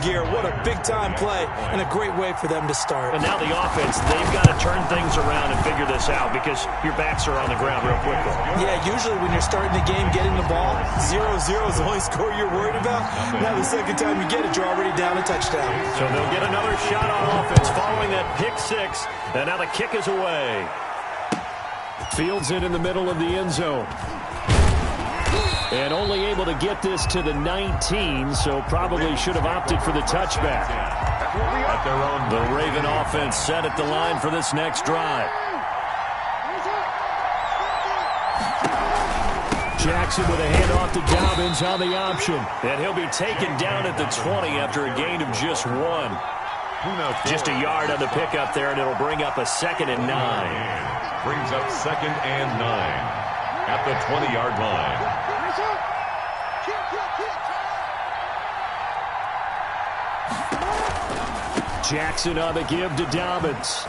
gear. What a big-time play and a great way for them to start. And now the offense, they've got to turn things around and figure this out because your backs are on the ground real quickly. Yeah, usually when you're starting the game getting the ball, 0-0 is the only score you're worried about. Now the second time you get it, you're already down a touchdown. So they'll get another shot on offense following that pick six. And now the kick is away. Fields it in the middle of the end zone. And only able to get this to the 19, so probably should have opted for the touchback. The Raven offense set at the line for this next drive. Jackson with a handoff to Dobbins on the option. And he'll be taken down at the 20 after a gain of just 1. Just a yard on the pickup there, and it'll bring up a 2nd and 9. Brings up 2nd and 9 at the 20-yard line. Jackson on the give to Dobbins.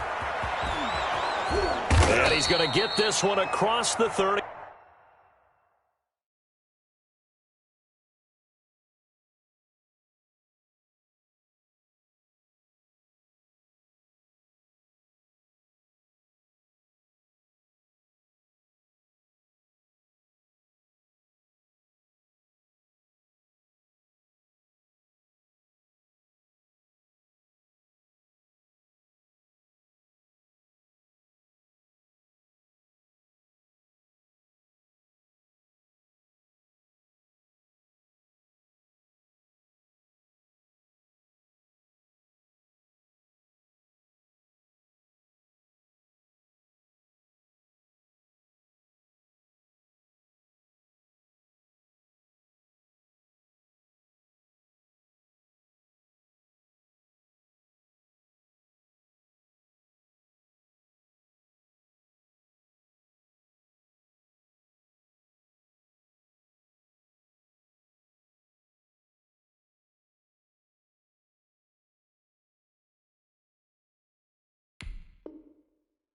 And he's going to get this one across the 30.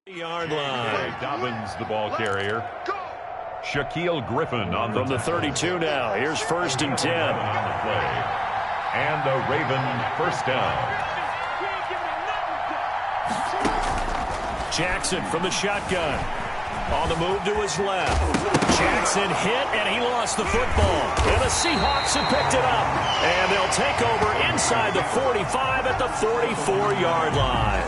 Yard line. Dobbins, the ball carrier. Shaquille Griffin on from the 32 now. Here's 1st and 10. On the play. And the Raven first down. Jackson from the shotgun. On the move to his left. Jackson hit, and he lost the football. And the Seahawks have picked it up. And they'll take over inside the 45 at the 44-yard line.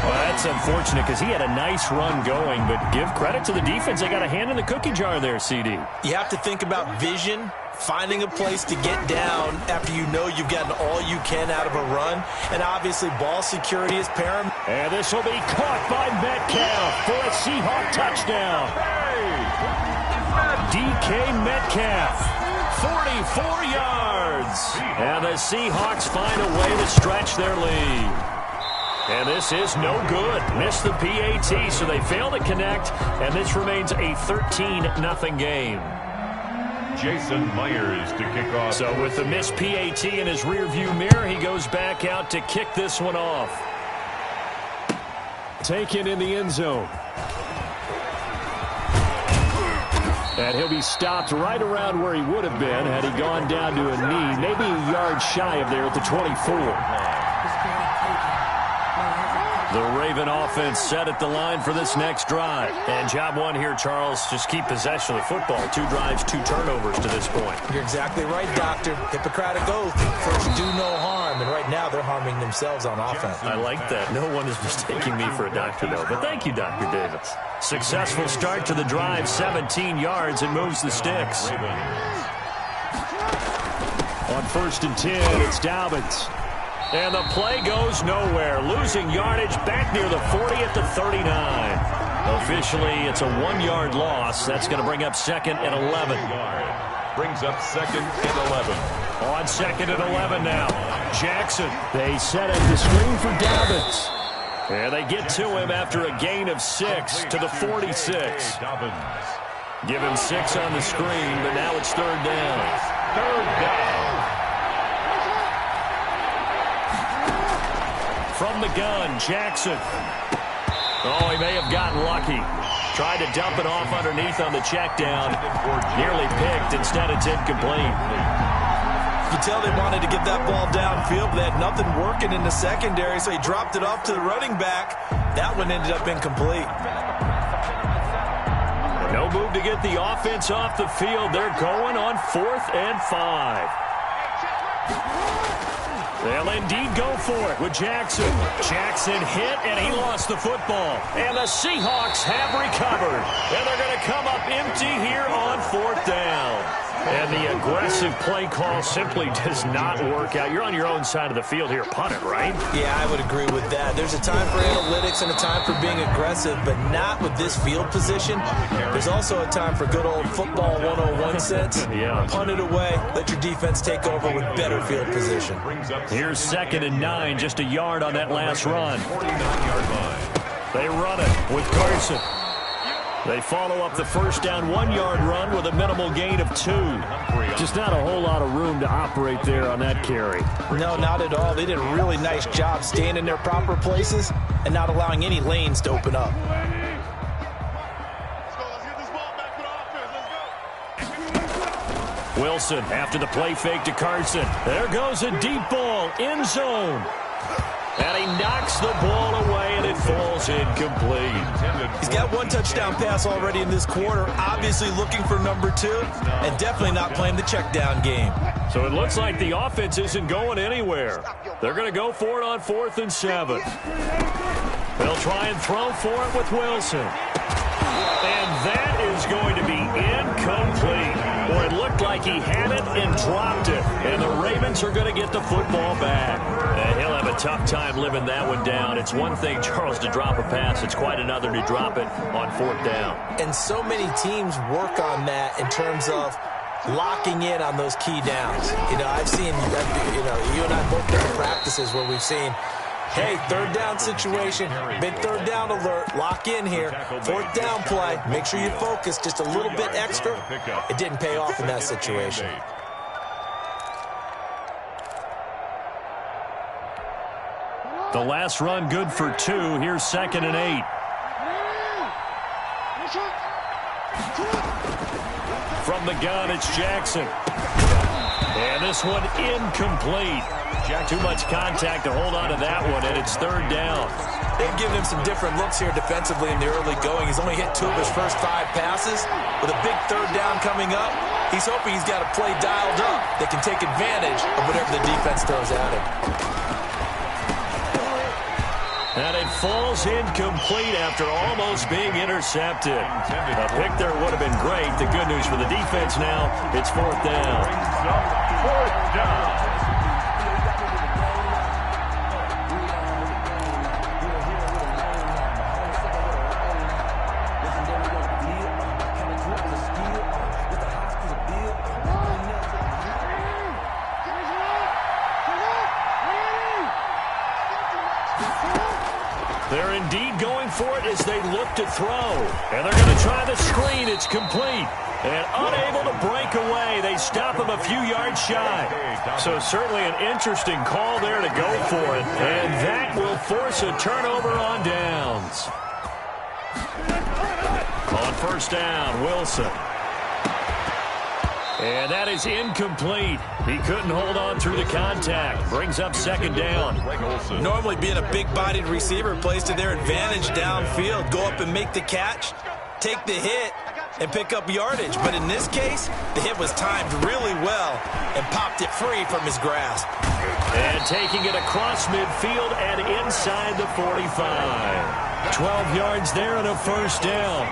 Well, that's unfortunate because he had a nice run going, but give credit to the defense. They got a hand in the cookie jar there, CD. You have to think about vision, finding a place to get down after you know you've gotten all you can out of a run. And obviously ball security is paramount. And this will be caught by Metcalf for a Seahawk touchdown. DK Metcalf, 44 yards. And the Seahawks find a way to stretch their lead. And this is no good. Missed the PAT, so they fail to connect. And this remains a 13-0 game. Jason Myers to kick off. So with the missed PAT in his rearview mirror, he goes back out to kick this one off. Taken in the end zone. And he'll be stopped right around where he would have been had he gone down to a knee, maybe a yard shy of there at the 24. The Raven offense set at the line for this next drive. And job one here, Charles, just keep possession of the football. 2 drives, 2 turnovers to this point. You're exactly right, Doctor. Hippocratic oath. First, do no harm. And right now, they're harming themselves on offense. I like that. No one is mistaking me for a doctor, though. But thank you, Dr. Davis. Successful start to the drive, 17 yards, and moves the sticks. On 1st and 10, it's Dobbins. And the play goes nowhere. Losing yardage back near the 40 at the 39. Officially, it's a 1-yard loss. That's going to bring up 2nd and 11. Brings up 2nd and 11. On 2nd and 11 now. Jackson. They set up the screen for Dobbins. And they get to him after a gain of 6 to the 46. Give him 6 on the screen, but now it's 3rd down. 3rd down. From the gun, Jackson. Oh, he may have gotten lucky. Tried to dump it off underneath on the check down. Nearly picked. Instead, it's incomplete. could tell they wanted to get that ball downfield, but they had nothing working in the secondary, so he dropped it off to the running back. That one ended up incomplete. No move to get the offense off the field. They're going on 4th and 5. They'll indeed go for it with Jackson. Jackson hit, and he lost the football. And the Seahawks have recovered. And they're going to come up empty here on 4th down. And the aggressive play call simply does not work out. You're on your own side of the field here. Punt it, right? Yeah, I would agree with that. There's a time for analytics and a time for being aggressive, but not with this field position. There's also a time for good old football 101 sense. Yeah. Punt it away. Let your defense take over with better field position. Here's 2nd and 9, just a yard on that last run. 49-yard line. They run it with Carson. They follow up the first down 1-yard run with a minimal gain of 2. Just not a whole lot of room to operate there on that carry. No, not at all. They did a really nice job staying in their proper places and not allowing any lanes to open up. Wilson after the play fake to Carson. There goes a deep ball, end zone. And he knocks the ball away, and it falls incomplete. He's got 1 touchdown pass already in this quarter, obviously looking for number 2, and definitely not playing the check down game. So it looks like the offense isn't going anywhere. They're going to go for it on 4th and 7. They'll try and throw for it with Wilson. And that is going to be incomplete. Boy, it looked like he had it and dropped it. And the Ravens are going to get the football back. And he'll have a tough time living that one down. It's one thing, Charles, to drop a pass. It's quite another to drop it on 4th down. And so many teams work on that in terms of locking in on those key downs. You know, I've seen, you and I both been in practices where we've seen, hey, 3rd down situation, big 3rd down alert, lock in here, 4th down play, make sure you focus just a little bit extra. It didn't pay off in that situation. The last run good for 2. Here's 2nd and 8. From the gun, it's Jackson. And this one incomplete. Too much contact to hold on to that one, and it's 3rd down. They've given him some different looks here defensively in the early going. He's only hit 2 of his first 5 passes. With a big 3rd down coming up, he's hoping he's got a play dialed up that can take advantage of whatever the defense throws at him. And it falls incomplete after almost being intercepted. A pick there would have been great. The good news for the defense now, it's 4th down. 4th down. They're indeed going for it as they look to throw. And they're going to try the screen. It's complete. And unable to break away. They stop him a few yards shy. So certainly an interesting call there to go for it. And that will force a turnover on downs. On 1st down, Wilson. And that is incomplete. He couldn't hold on through the contact. Brings up 2nd down. Normally being a big-bodied receiver plays to their advantage downfield. Go up and make the catch, take the hit, and pick up yardage. But in this case, the hit was timed really well and popped it free from his grasp. And taking it across midfield and inside the 45. 12 yards there and a 1st down.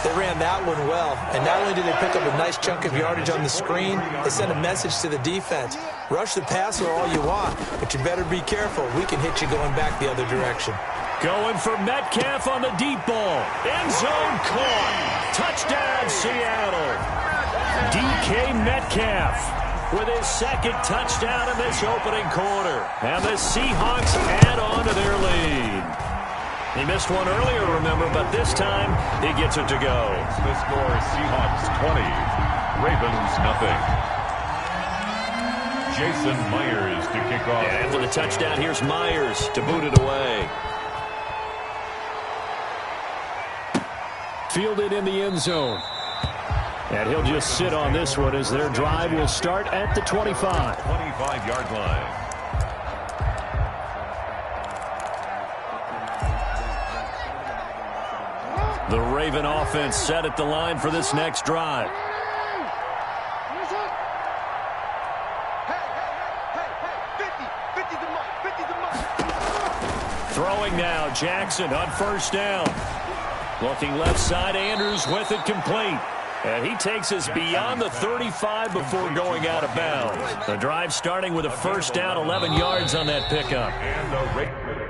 They ran that one well, and not only did they pick up a nice chunk of yardage on the screen, they sent a message to the defense. Rush the passer all you want, but you better be careful. We can hit you going back the other direction. Going for Metcalf on the deep ball. End zone caught. Touchdown, Seattle. DK Metcalf with his 2nd touchdown in this opening quarter. And the Seahawks add on to their lead. He missed one earlier, remember, but this time he gets it to go. The score is Seahawks 20, Ravens nothing. Jason Myers to kick off. And after the touchdown, here's Myers to boot it away. Fielded in the end zone. And he'll just sit on this one as their drive will start at the 25. 25-yard line. The Raven offense set at the line for this next drive. Throwing now, Jackson on first down. Looking left side, Andrews with it complete. And he takes us beyond the 35 before going out of bounds. The drive starting with a first down, 11 yards on that pickup. And the Raven.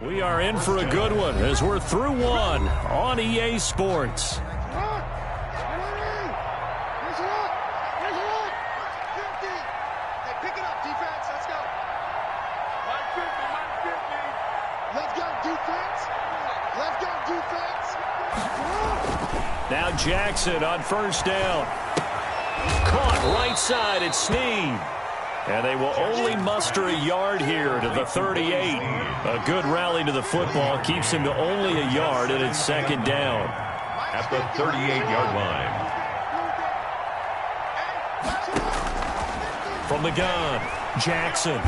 We are in for a good one as we're through one on EA Sports. Now Jackson on first down. Caught right side at Snead. And they will only muster a yard here to the 38. A good rally to the football keeps him to only a yard, and it's second down. At the 38-yard line. From the gun, Jackson.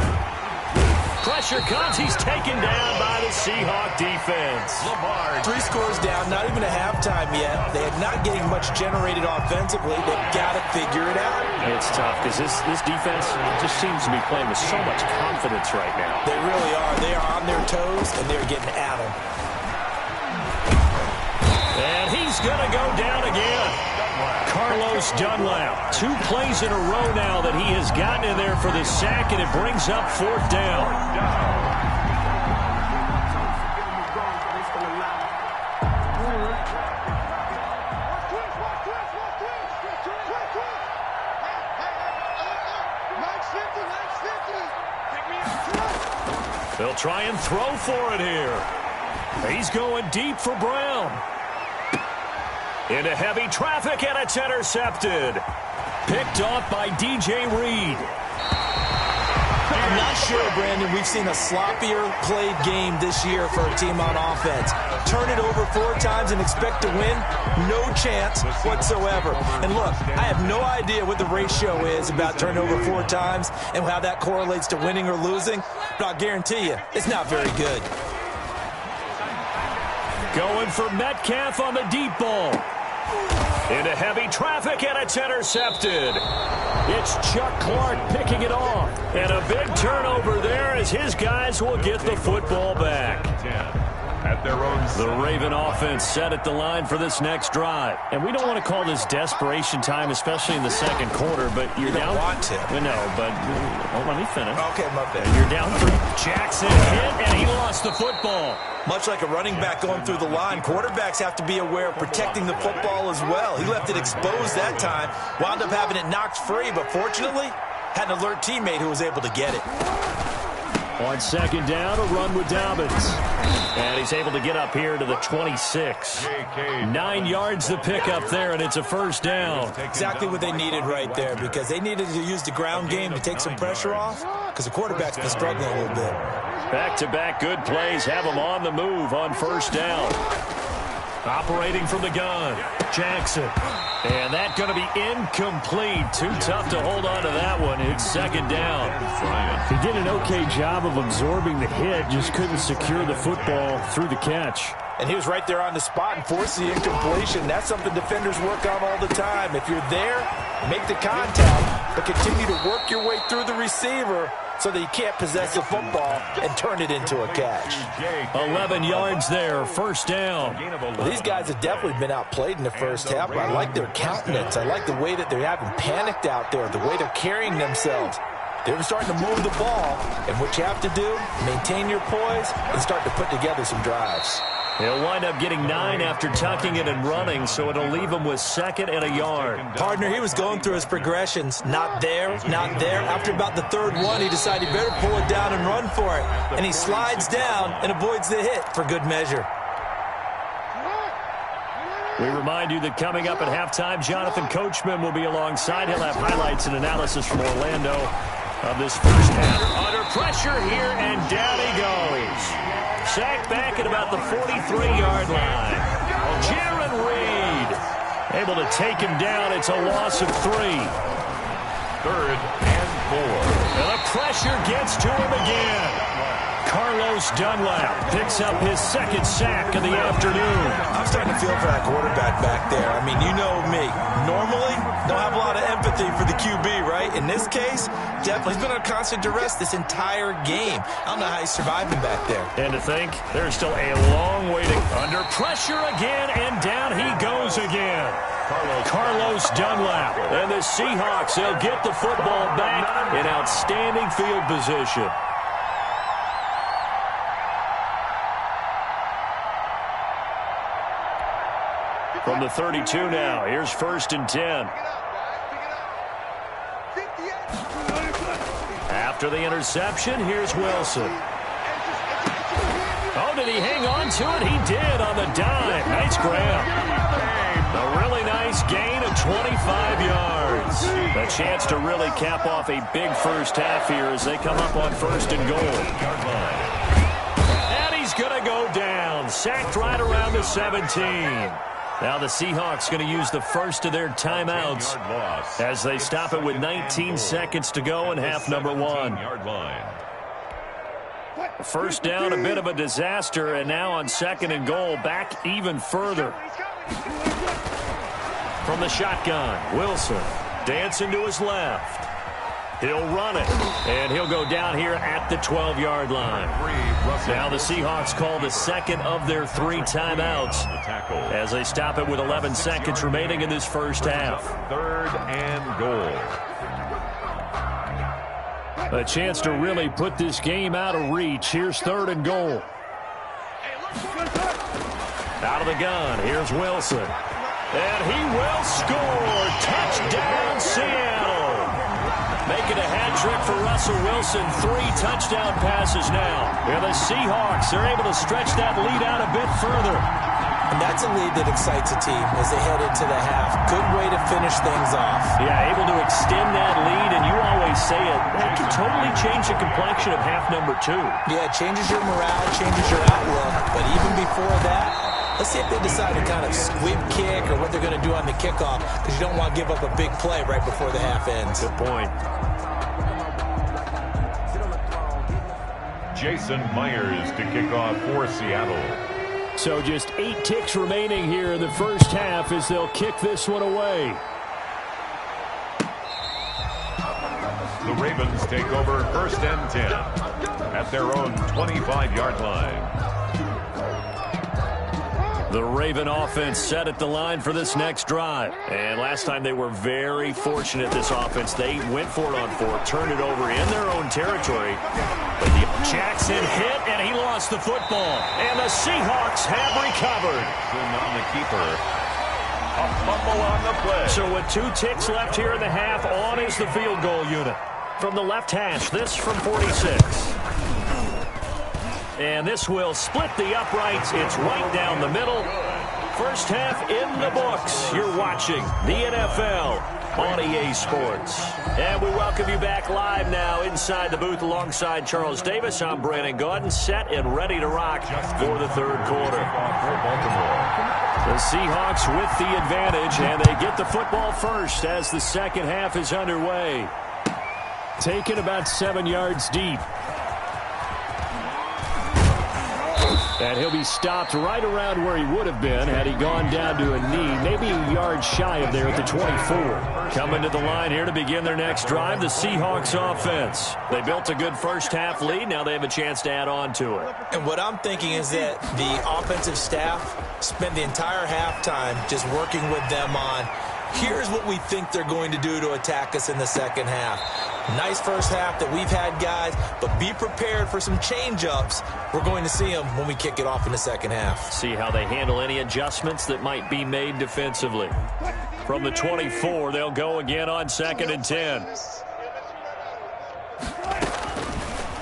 Pressure comes. He's taken down by the Seahawk defense. Lamar, 3 scores down, not even a halftime yet. They are not getting much generated offensively. They've got to figure it out. It's tough because this defense just seems to be playing with so much confidence right now. They really are. They are on their toes, and they're getting at them. And he's going to go down again. Carlos Dunlap. 2 plays in a row now that he has gotten in there for the sack, and it brings up fourth down. They'll try and throw for it here. He's going deep for Brown. Into heavy traffic, and it's intercepted. Picked off by DJ Reed. I'm not sure, Brandon, we've seen a sloppier played game this year for a team on offense. Turn it over 4 times and expect to win? No chance whatsoever. And look, I have no idea what the ratio is about turnover 4 times and how that correlates to winning or losing, but I'll guarantee you, it's not very good. Going for Metcalf on the deep ball. Into heavy traffic, and it's intercepted. It's Chuck Clark picking it off. And a big turnover there as his guys will get the football back. At their own the Raven offense set at the line for this next drive. And we don't want to call this desperation time, especially in the second quarter, but you're down. You don't want to. No, but let me finish. Okay, my bad. You're down 3. Jackson hit, and he lost the football. Much like a running back going through the line, quarterbacks have to be aware of protecting the football as well. He left it exposed that time, wound up having it knocked free, but fortunately, had an alert teammate who was able to get it. On second down, a run with Dobbins. And he's able to get up here to the 26. 9 yards to pick up there, and it's a first down. Exactly what they needed right there, because they needed to use the ground game to take some pressure off, because the quarterback's been struggling a little bit. Back-to-back good plays have him on the move on first down. Operating from the gun, Jackson. And that going to be incomplete. Too tough to hold on to that one. It's second down. He did an okay job of absorbing the hit, just couldn't secure the football through the catch. And he was right there on the spot and forced the incompletion. That's something defenders work on all the time. If you're there, make the contact, but continue to work your way through the receiver so that you can't possess the football and turn it into a catch. 11 yards there, first down. Well, these guys have definitely been outplayed in the first half. I like their countenance. I like the way that they're having panicked out there, the way they're carrying themselves. They're starting to move the ball, and what you have to do, maintain your poise and start to put together some drives. He'll wind up getting 9 after tucking it and running, so it'll leave him with second and a yard. Partner, he was going through his progressions. Not there, not there. After about the third one, he decided he better pull it down and run for it. And he slides down and avoids the hit for good measure. We remind you that coming up at halftime, Jonathan Coachman will be alongside. He'll have highlights and analysis from Orlando of this first half. Under pressure here, and down he goes. Sacked back at about the 43-yard line. Jaron Reed able to take him down. It's a loss of 3. 3rd and 4. And the pressure gets to him again. Carlos Dunlap picks up his 2nd sack of the afternoon. I'm starting to feel for that quarterback back there. I mean, you know me. Normally, don't have a lot of empathy for the QB, right? In this case, definitely. He's been under constant duress this entire game. I don't know how he's surviving back there. And to think, there's still a long way to... Under pressure again, and down he goes again. Carlos Dunlap. And the Seahawks, they'll get the football back in outstanding field position. From the 32 now, here's 1st and 10. After the interception, here's Wilson. Oh, did he hang on to it? He did on the dime. Nice grab. A really nice gain of 25 yards. A chance to really cap off a big first half here as they come up on 1st and goal. And he's going to go down. Sacked right around the 17. Now the Seahawks going to use the first of their timeouts as they stop it with 19 seconds to go in half number 1. First down, a bit of a disaster, and now on 2nd and goal, back even further. From the shotgun, Wilson dancing to his left. He'll run it, and he'll go down here at the 12-yard line. Now the Seahawks call the 2nd of their 3 timeouts as they stop it with 11 seconds remaining in this first half. 3rd and goal. A chance to really put this game out of reach. Here's 3rd and goal. Out of the gun, here's Wilson. And he will score. Touchdown, Seattle. Making a hat trick for Russell Wilson. 3 touchdown passes now. And the Seahawks are able to stretch that lead out a bit further. And that's a lead that excites a team as they head into the half. Good way to finish things off. Yeah, able to extend that lead, and you always say it, that can totally change the complexion of half number 2. Yeah, it changes your morale, changes your outlook. But even before that, let's see if they decide to kind of squib kick or what they're going to do on the kickoff, because you don't want to give up a big play right before the half ends. Good point. Jason Myers to kick off for Seattle. So just 8 ticks remaining here in the first half as they'll kick this one away. The Ravens take over 1st and 10 at their own 25-yard line. The Raven offense set at the line for this next drive. And last time they were very fortunate, this offense. They went for it on 4, turned it over in their own territory. But Jackson hit, and he lost the football. And the Seahawks have recovered. On the keeper. A fumble on the play. So with 2 ticks left here in the half, on is the field goal unit. From the left hash, this from 46. And this will split the uprights. It's right down the middle. First half in the books. You're watching the NFL on EA Sports. And we welcome you back live now inside the booth alongside Charles Davis. I'm Brandon Gaudin, set and ready to rock for the 3rd quarter. The Seahawks with the advantage, and they get the football first as the 2nd half is underway. Taken about 7 yards deep. And he'll be stopped right around where he would have been had he gone down to a knee, maybe a yard shy of there at the 24. Coming to the line here to begin their next drive, the Seahawks offense. They built a good first half lead. Now they have a chance to add on to it. And what I'm thinking is that the offensive staff spent the entire halftime just working with them on, here's what we think they're going to do to attack us in the 2nd half. Nice first half that we've had, guys, but be prepared for some change-ups. We're going to see them when we kick it off in the 2nd half. See how they handle any adjustments that might be made defensively. From the 24, they'll go again on 2nd and 10.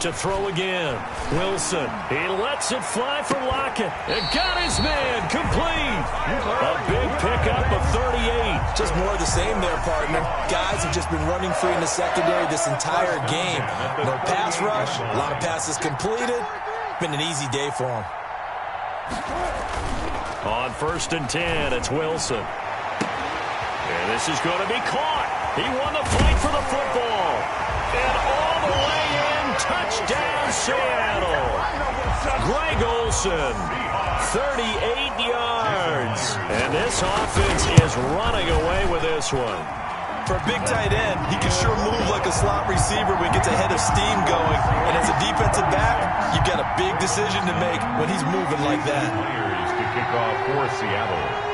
To throw again. Wilson. He lets it fly for Lockett. And got his man complete. A big pickup of 38. Just more of the same there, partner. Guys have just been running free in the secondary this entire game. No pass rush. A lot of passes completed. Been an easy day for him. On 1st and 10, it's Wilson. And this is going to be caught. He won the fight for the football. And all the way in, touchdown Seattle. Greg Olsen, 38 yards. And this offense is running away with this one. For a big tight end, he can sure move like a slot receiver when he gets a head of steam going. And as a defensive back, you've got a big decision to make when he's moving like that. Players to kick off for Seattle.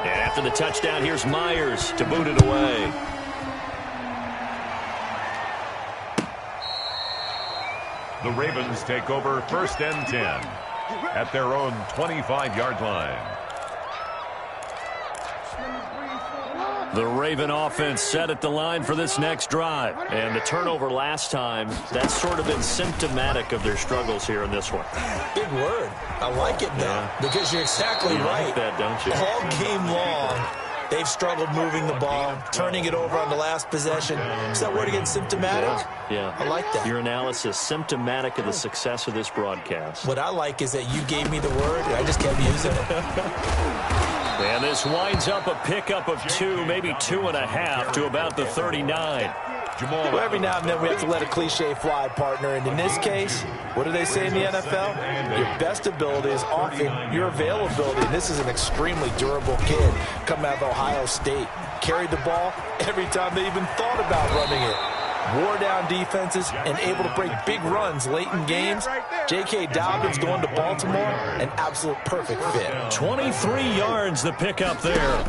And after the touchdown, here's Myers to boot it away. The Ravens take over 1st and 10 at their own 25-yard line. The Raven offense set at the line for this next drive. And the turnover last time, that's sort of been symptomatic of their struggles here in this one. Big word. I like it, though, because you're exactly right. Like that, don't you? All game long, they've struggled moving the ball, turning it over on the last possession. Is that word again, symptomatic? Yeah. I like that. Your analysis, symptomatic of the success of this broadcast. What I like is that you gave me the word, and I just kept using it. And this winds up a pickup of 2, maybe 2.5 to about the 39. Well, every now and then we have to let a cliche fly, partner. And in this case, what do they say in the NFL? Your best ability is often your availability. And this is an extremely durable kid coming out of Ohio State. Carried the ball every time they even thought about running it. Wore down defenses and able to break big runs late in games. J.K. Dobbins going to Baltimore, an absolute perfect fit. 23 yards the pickup there.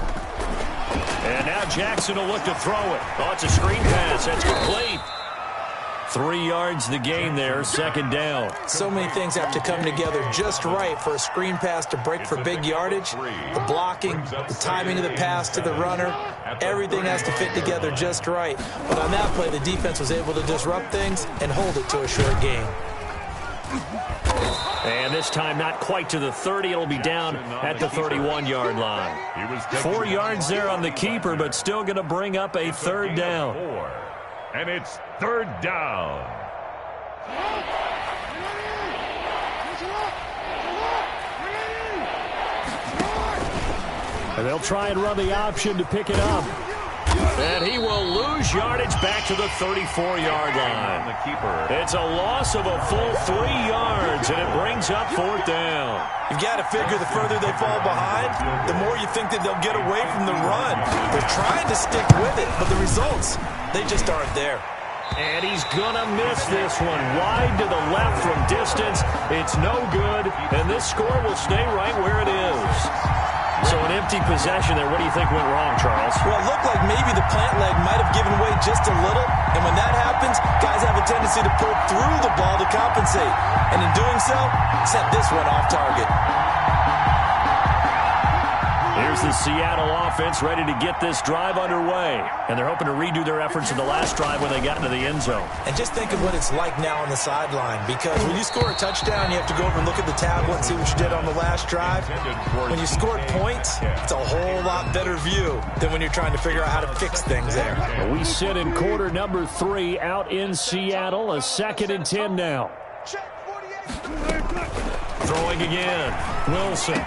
And now Jackson will look to throw it. Oh, it's a screen pass. That's complete. 3 yards the gain there, 2nd down. So many things have to come together just right for a screen pass to break for big yardage. The blocking, the timing of the pass to the runner, everything has to fit together just right. But on that play, the defense was able to disrupt things and hold it to a short gain. And this time not quite to the 30. It'll be down at the 31-yard line. 4 yards there on the keeper, but still going to bring up a 3rd down. And it's 3rd down. And they'll try and run the option to pick it up. And he will lose yardage back to the 34-yard line. The keeper. It's a loss of a full 3 yards, and it brings up 4th down. You've got to figure the further they fall behind, the more you think that they'll get away from the run. They're trying to stick with it, but the results, they just aren't there. And he's going to miss this one. Wide to the left from distance. It's no good, and this score will stay right where it is. So an empty possession there. What do you think went wrong, Charles? Well, it looked like maybe the plant leg might have given way just a little. And when that happens, guys have a tendency to pull through the ball to compensate. And in doing so, set this one off target. Here's the Seattle offense ready to get this drive underway. And they're hoping to redo their efforts in the last drive when they got into the end zone. And just think of what it's like now on the sideline. Because when you score a touchdown, you have to go over and look at the tablet and see what you did on the last drive. When you scored points, it's a whole lot better view than when you're trying to figure out how to fix things there. We sit in quarter number 3 out in Seattle. A 2nd and 10 now. Throwing again. Wilson.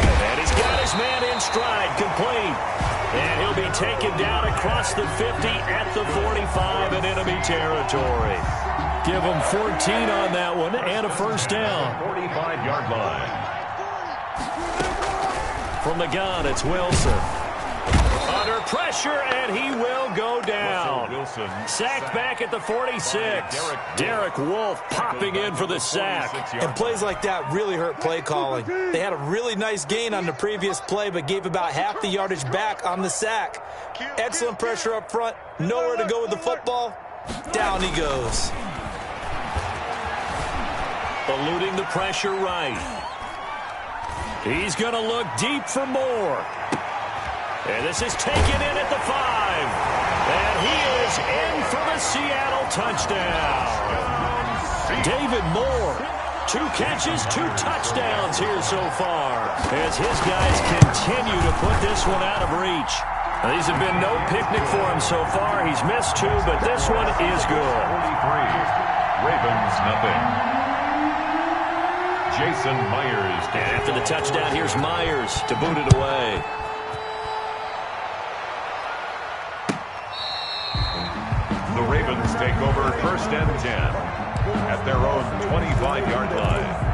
And he's got his man in stride, complete. And he'll be taken down across the 50 at the 45 in enemy territory. Give him 14 on that one and a 1st down. 45-yard line. From the gun, it's Wilson. Under pressure, and he will go down. Sacked back at the 46. Derek Wolfe popping in for the sack. And plays like that really hurt play calling. They had a really nice gain on the previous play, but gave about half the yardage back on the sack. Excellent pressure up front. Nowhere to go with the football. Down he goes. Eluding the pressure right. He's going to look deep for more. And this is taken in at the 5. And he is in for the Seattle touchdown. David Moore, 2 catches, 2 touchdowns here so far, as his guys continue to put this one out of reach. Now, these have been no picnic for him so far. He's missed 2, but this one is good. 43, Ravens nothing. Jason Myers. And after the touchdown, here's Myers to boot it away. The Ravens take over 1st and 10 at their own 25-yard line.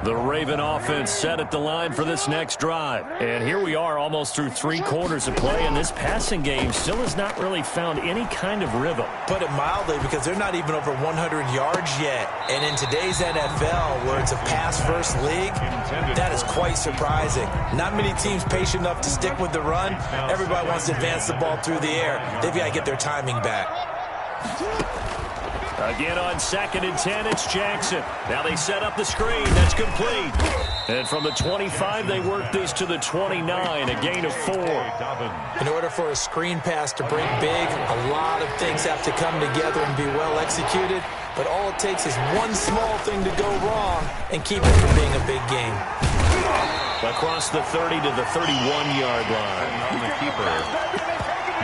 The Raven offense set at the line for this next drive. And here we are almost through 3 quarters of play, and this passing game still has not really found any kind of rhythm. Put it mildly, because they're not even over 100 yards yet. And in today's NFL, where it's a pass-first league, that is quite surprising. Not many teams patient enough to stick with the run. Everybody wants to advance the ball through the air. They've got to get their timing back. Again on 2nd and 10, it's Jackson. Now they set up the screen. That's complete. And from the 25, they work this to the 29, a gain of 4. In order for a screen pass to break big, a lot of things have to come together and be well executed. But all it takes is one small thing to go wrong and keep it from being a big game. Across the 30 to the 31-yard line. On the keeper,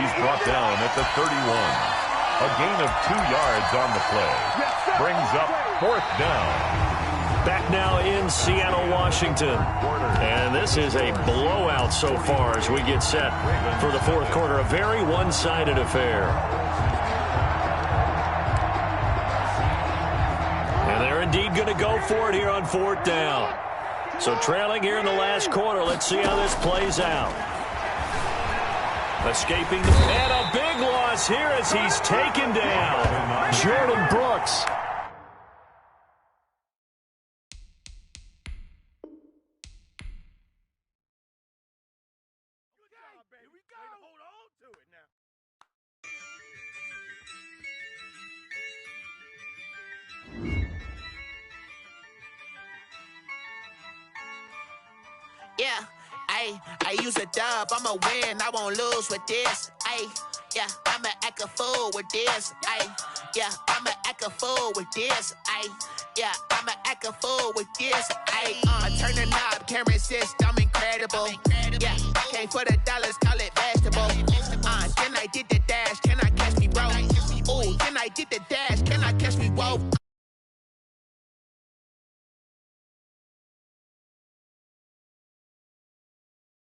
he's brought down at the 31. A gain of 2 yards on the play. Brings up 4th down. Back now in Seattle, Washington. And this is a blowout so far as we get set for the 4th quarter. A very one-sided affair. And they're indeed going to go for it here on 4th down. So trailing here in the last quarter. Let's see how this plays out. Escaping, and a big loss here as he's taken down. Jordan Brooks. Yeah. I use a dub, I'ma win, I won't lose with this. Yeah, I'ma act a fool with this. Yeah, I'ma act a fool with this. Yeah, I'ma act a fool with this. I turn the knob, camera assist, I'm incredible. Yeah, came for the dollars, call it vegetable.